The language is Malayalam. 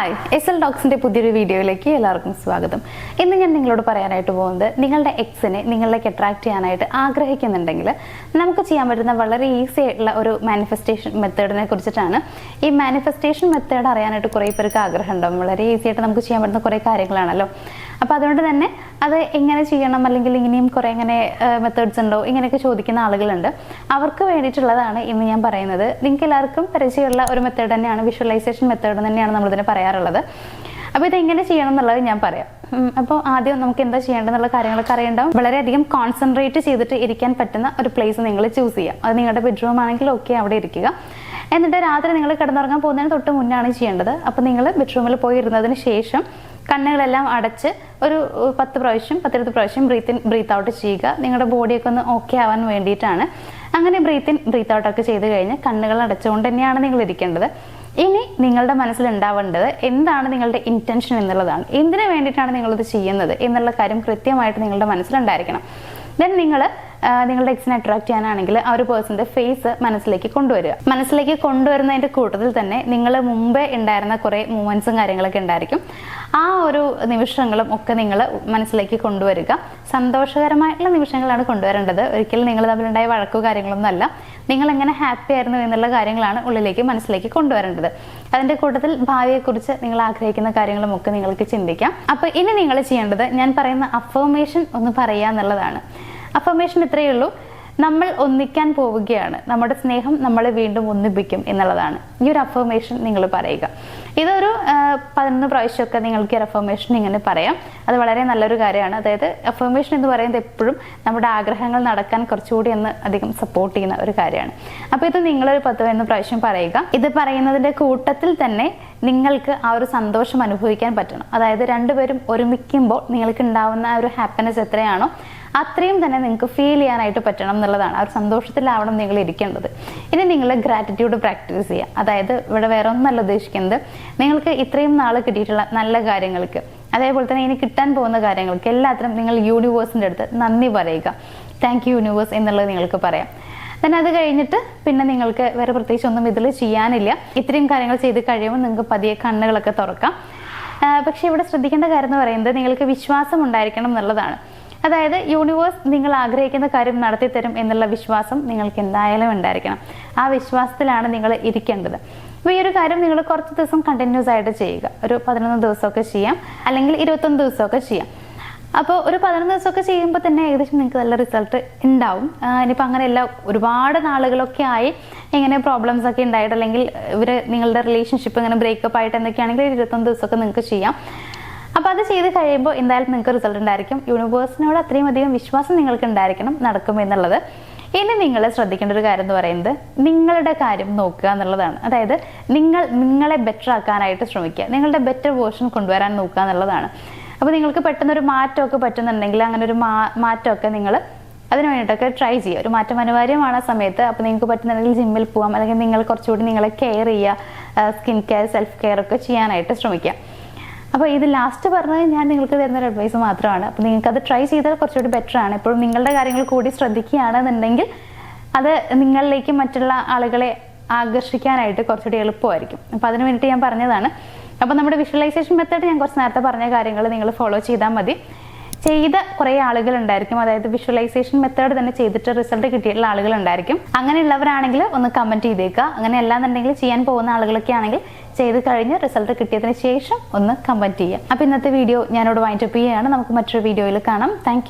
ഹായ്, SL ഡോക്സിന്റെ പുതിയൊരു വീഡിയോയിലേക്ക് എല്ലാവർക്കും സ്വാഗതം. ഇന്ന് ഞാൻ നിങ്ങളോട് പറയാനായിട്ട് പോകുന്നത്, നിങ്ങളുടെ എക്സിനെ നിങ്ങളിലേക്ക് അട്രാക്ട് ചെയ്യാനായിട്ട് ആഗ്രഹിക്കുന്നുണ്ടെങ്കിൽ നമുക്ക് ചെയ്യാൻ പറ്റുന്ന വളരെ ഈസി ആയിട്ടുള്ള ഒരു മാനിഫെസ്റ്റേഷൻ മെത്തേഡിനെ കുറിച്ചിട്ടാണ്. ഈ മാനിഫെസ്റ്റേഷൻ മെത്തേഡ് അറിയാനായിട്ട് കുറേ പേർക്ക് ആഗ്രഹം ഉണ്ടാവും. വളരെ ഈസി ആയിട്ട് നമുക്ക് ചെയ്യാൻ പറ്റുന്ന കുറേ കാര്യങ്ങളാണല്ലോ. അപ്പോൾ അതുകൊണ്ട് തന്നെ അത് എങ്ങനെ ചെയ്യണം, അല്ലെങ്കിൽ ഇങ്ങനെയും കുറേ ഇങ്ങനെ മെത്തേഡ്സ് ഉണ്ടോ, ഇങ്ങനെയൊക്കെ ചോദിക്കുന്ന ആളുകളുണ്ട്. അവർക്ക് വേണ്ടിയിട്ടുള്ളതാണ് ഇന്ന് ഞാൻ പറയുന്നത്. നിങ്ങൾക്ക് എല്ലാവർക്കും പരിചയമുള്ള ഒരു മെത്തേഡ് തന്നെയാണ്, വിഷ്വലൈസേഷൻ മെത്തേഡ് തന്നെയാണ് നമ്മളിതിനെ പറയാറുള്ളത്. അപ്പോൾ ഇതെങ്ങനെ ചെയ്യണം എന്നുള്ളത് ഞാൻ പറയാം. അപ്പോൾ ആദ്യം നമുക്ക് എന്താ ചെയ്യേണ്ടതെന്നുള്ള കാര്യങ്ങളൊക്കെ അറിയണ്ടാവും. വളരെയധികം കോൺസെൻട്രേറ്റ് ചെയ്തിട്ട് ഇരിക്കാൻ പറ്റുന്ന ഒരു പ്ലേസ് നിങ്ങൾ ചൂസ് ചെയ്യാം. അത് നിങ്ങളുടെ ബെഡ്റൂം ആണെങ്കിൽ ഓക്കെ, അവിടെ ഇരിക്കുക. എന്നിട്ട് രാത്രി നിങ്ങൾ കിടന്നുറങ്ങാൻ പോകുന്നതിന് തൊട്ട് മുന്നാണ് ചെയ്യേണ്ടത്. അപ്പോൾ നിങ്ങൾ ബെഡ്റൂമിൽ പോയി ഇരുന്നതിന് ശേഷം കണ്ണുകളെല്ലാം അടച്ച് ഒരു 10 പ്രാവശ്യം 10 പ്രാവശ്യം ബ്രീത്ത് ഔട്ട് ചെയ്യുക. നിങ്ങളുടെ ബോഡിയൊക്കെ ഒന്ന് ഓക്കെ ആവാൻ വേണ്ടിയിട്ടാണ്. അങ്ങനെ ബ്രീത്ത് ഔട്ടൊക്കെ ചെയ്ത് കഴിഞ്ഞ് കണ്ണുകൾ അടച്ചുകൊണ്ട് തന്നെയാണ് നിങ്ങൾ ഇരിക്കേണ്ടത്. ഇനി നിങ്ങളുടെ മനസ്സിൽ ഉണ്ടാവേണ്ടത് എന്താണ് നിങ്ങളുടെ ഇന്റൻഷൻ എന്നുള്ളതാണ്. എന്തിനു വേണ്ടിയിട്ടാണ് നിങ്ങളിത് ചെയ്യുന്നത് എന്നുള്ള കാര്യം കൃത്യമായിട്ട് നിങ്ങളുടെ മനസ്സിലുണ്ടായിരിക്കണം. ദെൻ നിങ്ങളുടെ എക്സിനെ അട്രാക്ട് ചെയ്യാനാണെങ്കിൽ ആ ഒരു പേഴ്സന്റെ ഫേസ് മനസ്സിലേക്ക് കൊണ്ടുവരിക. മനസ്സിലേക്ക് കൊണ്ടുവരുന്നതിന്റെ കൂട്ടത്തിൽ തന്നെ നിങ്ങൾ മുമ്പേ ഉണ്ടായിരുന്ന കുറെ മൂവ്മെന്റ്സും കാര്യങ്ങളൊക്കെ ഉണ്ടായിരിക്കും. ആ ഒരു നിമിഷങ്ങളും ഒക്കെ നിങ്ങൾ മനസ്സിലേക്ക് കൊണ്ടുവരിക. സന്തോഷകരമായിട്ടുള്ള നിമിഷങ്ങളാണ് കൊണ്ടുവരേണ്ടത്. ഒരിക്കലും നിങ്ങൾ തമ്മിലുണ്ടായ വഴക്കോ കാര്യങ്ങളൊന്നും അല്ല. നിങ്ങൾ എങ്ങനെ ഹാപ്പി ആയിരുന്നു എന്നുള്ള കാര്യങ്ങളാണ് ഉള്ളിലേക്ക് മനസ്സിലേക്ക് കൊണ്ടുവരേണ്ടത്. അതിന്റെ കൂട്ടത്തിൽ ഭാവിയെക്കുറിച്ച് നിങ്ങൾ ആഗ്രഹിക്കുന്ന കാര്യങ്ങളും ഒക്കെ നിങ്ങൾക്ക് ചിന്തിക്കാം. അപ്പൊ ഇനി നിങ്ങൾ ചെയ്യേണ്ടത്, ഞാൻ പറയുന്ന അഫർമേഷൻ ഒന്ന് പറയുക എന്നുള്ളതാണ്. അഫർമേഷൻ ഇത്രയേ ഉള്ളൂ: നമ്മൾ ഒന്നിക്കാൻ പോവുകയാണ്, നമ്മുടെ സ്നേഹം നമ്മളെ വീണ്ടും ഒന്നിപ്പിക്കും എന്നുള്ളതാണ്. ഈ ഒരു അഫർമേഷൻ നിങ്ങൾ പറയുക. ഇതൊരു 11 പ്രാവശ്യമൊക്കെ നിങ്ങൾക്ക് ഈ അഫർമേഷൻ ഇങ്ങനെ പറയാം. അത് വളരെ നല്ലൊരു കാര്യമാണ്. അതായത് അഫർമേഷൻ എന്ന് പറയുന്നത് എപ്പോഴും നമ്മുടെ ആഗ്രഹങ്ങൾ നടക്കാൻ കുറച്ചുകൂടി ഒന്ന് അധികം സപ്പോർട്ട് ചെയ്യുന്ന ഒരു കാര്യമാണ്. അപ്പോൾ ഇത് നിങ്ങളൊരു 11 പ്രാവശ്യം പറയുക. ഇത് പറയുന്നതിന്റെ കൂട്ടത്തിൽ തന്നെ നിങ്ങൾക്ക് ആ ഒരു സന്തോഷം അനുഭവിക്കാൻ പറ്റണം. അതായത് രണ്ടുപേരും ഒരുമിക്കുമ്പോൾ നിങ്ങൾക്ക് ഉണ്ടാവുന്ന ആ ഒരു ഹാപ്പിനെസ് എത്രയാണോ അത്രയും തന്നെ നിങ്ങൾക്ക് ഫീൽ ചെയ്യാനായിട്ട് പറ്റണം എന്നുള്ളതാണ്. ആ ഒരു സന്തോഷത്തിലാവണം നിങ്ങൾ ഇരിക്കേണ്ടത്. ഇനി നിങ്ങൾ ഗ്രാറ്റിറ്റ്യൂഡ് പ്രാക്ടീസ് ചെയ്യുക. അതായത് ഇവിടെ വേറെ ഒന്നല്ല ഉദ്ദേശിക്കുന്നത്, നിങ്ങൾക്ക് ഇത്രയും നാൾ കിട്ടിയിട്ടുള്ള നല്ല കാര്യങ്ങൾക്ക്, അതേപോലെ തന്നെ ഇനി കിട്ടാൻ പോകുന്ന കാര്യങ്ങൾക്ക് എല്ലാത്തിനും നിങ്ങൾ യൂണിവേഴ്സിൻ്റെ അടുത്ത് നന്ദി പറയുക. താങ്ക് യു യൂണിവേഴ്സ് എന്നുള്ളത് നിങ്ങൾക്ക് പറയാം. then അത് കഴിഞ്ഞിട്ട് പിന്നെ നിങ്ങൾക്ക് വേറെ പ്രത്യേകിച്ച് ഒന്നും ഇതിൽ ചെയ്യാനില്ല. ഇത്രയും കാര്യങ്ങൾ ചെയ്ത് കഴിയുമ്പോൾ നിങ്ങൾക്ക് പതിയെ കണ്ണുകളൊക്കെ തുറക്കാം. പക്ഷെ ഇവിടെ ശ്രദ്ധിക്കേണ്ട കാര്യം എന്ന് പറയുന്നത്, നിങ്ങൾക്ക് വിശ്വാസം ഉണ്ടായിരിക്കണം എന്നുള്ളതാണ്. അതായത് യൂണിവേഴ്സ് നിങ്ങൾ ആഗ്രഹിക്കുന്ന കാര്യം നടത്തി തരും എന്നുള്ള വിശ്വാസം നിങ്ങൾക്ക് എന്തായാലും ഉണ്ടായിരിക്കണം. ആ വിശ്വാസത്തിലാണ് നിങ്ങൾ ഇരിക്കേണ്ടത്. അപ്പോൾ ഈ ഒരു കാര്യം നിങ്ങൾ കുറച്ച് ദിവസം കണ്ടിന്യൂസ് ആയിട്ട് ചെയ്യുക. ഒരു 11 ദിവസമൊക്കെ ചെയ്യാം, അല്ലെങ്കിൽ 21 ദിവസമൊക്കെ ചെയ്യാം. അപ്പോൾ ഒരു 11 ദിവസമൊക്കെ ചെയ്യുമ്പോൾ തന്നെ ഏകദേശം നിങ്ങൾക്ക് നല്ല റിസൾട്ട് ഉണ്ടാവും. ഇനിയിപ്പോൾ അങ്ങനെയല്ല, ഒരുപാട് നാളുകളൊക്കെ ആയി ഇങ്ങനെ പ്രോബ്ലംസ് ഒക്കെ ഉണ്ടായിട്ട്, അല്ലെങ്കിൽ നിങ്ങളുടെ റിലേഷൻഷിപ്പ് ഇങ്ങനെ ബ്രേക്കപ്പ് ആയിട്ട് എന്തൊക്കെയാണെങ്കിൽ 21 ദിവസമൊക്കെ നിങ്ങൾക്ക് ചെയ്യാം. അപ്പോൾ അത് ചെയ്ത് കഴിയുമ്പോൾ എന്തായാലും നിങ്ങൾക്ക് റിസൾട്ട് ഉണ്ടായിരിക്കും. യൂണിവേഴ്സിനോട് അത്രയും അധികം വിശ്വാസം നിങ്ങൾക്ക് ഉണ്ടായിരിക്കണം നടക്കും എന്നുള്ളത്. ഇനി നിങ്ങൾ ശ്രദ്ധിക്കേണ്ട ഒരു കാര്യം എന്ന് പറയുന്നത്, നിങ്ങളുടെ കാര്യം നോക്കുക എന്നുള്ളതാണ്. അതായത് നിങ്ങളെ ബെറ്റർ ആക്കാനായിട്ട് ശ്രമിക്കുക, നിങ്ങളുടെ ബെറ്റർ വേർഷൻ കൊണ്ടുവരാൻ നോക്കുക എന്നുള്ളതാണ്. അപ്പോൾ നിങ്ങൾക്ക് പെട്ടെന്നൊരു മാറ്റമൊക്കെ പറ്റുന്നുണ്ടെങ്കിൽ അങ്ങനെ ഒരു മാറ്റമൊക്കെ നിങ്ങൾ അതിന് വേണ്ടിയിട്ടൊക്കെ ട്രൈ ചെയ്യുക. ഒരു മാറ്റം അനിവാര്യമാണ് ആ സമയത്ത്. അപ്പോൾ നിങ്ങൾക്ക് പറ്റുന്നുണ്ടെങ്കിൽ ജിമ്മിൽ പോകാം, അല്ലെങ്കിൽ നിങ്ങൾ കുറച്ചുകൂടി നിങ്ങളെ കെയർ ചെയ്യുക, സ്കിൻ കെയർ, സെൽഫ് കെയർ ഒക്കെ ചെയ്യാനായിട്ട് ശ്രമിക്കുക. അപ്പോൾ ഇത് ലാസ്റ്റ് പറഞ്ഞത് ഞാൻ നിങ്ങൾക്ക് തരുന്നൊരു അഡ്വൈസ് മാത്രമാണ്. അപ്പോൾ നിങ്ങൾക്ക് അത് ട്രൈ ചെയ്താൽ കുറച്ചുകൂടി ബെറ്റർ ആണ്. എപ്പോഴും നിങ്ങളുടെ കാര്യങ്ങൾ കൂടി ശ്രദ്ധിക്കുകയാണെന്നുണ്ടെങ്കിൽ അത് നിങ്ങളിലേക്ക് മറ്റുള്ള ആളുകളെ ആകർഷിക്കാനായിട്ട് കുറച്ചുകൂടി എളുപ്പമായിരിക്കും. അപ്പോൾ അതിന് വേണ്ടിയിട്ട് ഞാൻ പറഞ്ഞതാണ്. അപ്പോൾ നമ്മുടെ വിഷ്വലൈസേഷൻ മെത്തേഡ് ഞാൻ കുറച്ച് നേരത്തെ പറഞ്ഞ കാര്യങ്ങൾ നിങ്ങൾ ഫോളോ ചെയ്താൽ മതി. ചെയ്ത കുറേ ആളുകളുണ്ടായിരിക്കും, അതായത് വിഷ്വലൈസേഷൻ മെത്തേഡ് തന്നെ ചെയ്തിട്ട് റിസൾട്ട് കിട്ടിയിട്ടുള്ള ആളുകളുണ്ടായിരിക്കും. അങ്ങനെയുള്ളവരാണെങ്കിൽ ഒന്ന് കമന്റ് ചെയ്തേക്കുക. അങ്ങനെ അല്ലാന്നുണ്ടെങ്കിൽ ചെയ്യാൻ പോകുന്ന ആളുകളൊക്കെ ആണെങ്കിൽ ചെയ്ത് കഴിഞ്ഞ് റിസൾട്ട് കിട്ടിയതിന് ശേഷം ഒന്ന് കമന്റ് ചെയ്യുക. അപ്പോൾ ഇന്നത്തെ വീഡിയോ ഞാനിവിടെ വൈൻഡപ്പ് ചെയ്യുകയാണ്. നമുക്ക് മറ്റൊരു വീഡിയോയിൽ കാണാം. താങ്ക്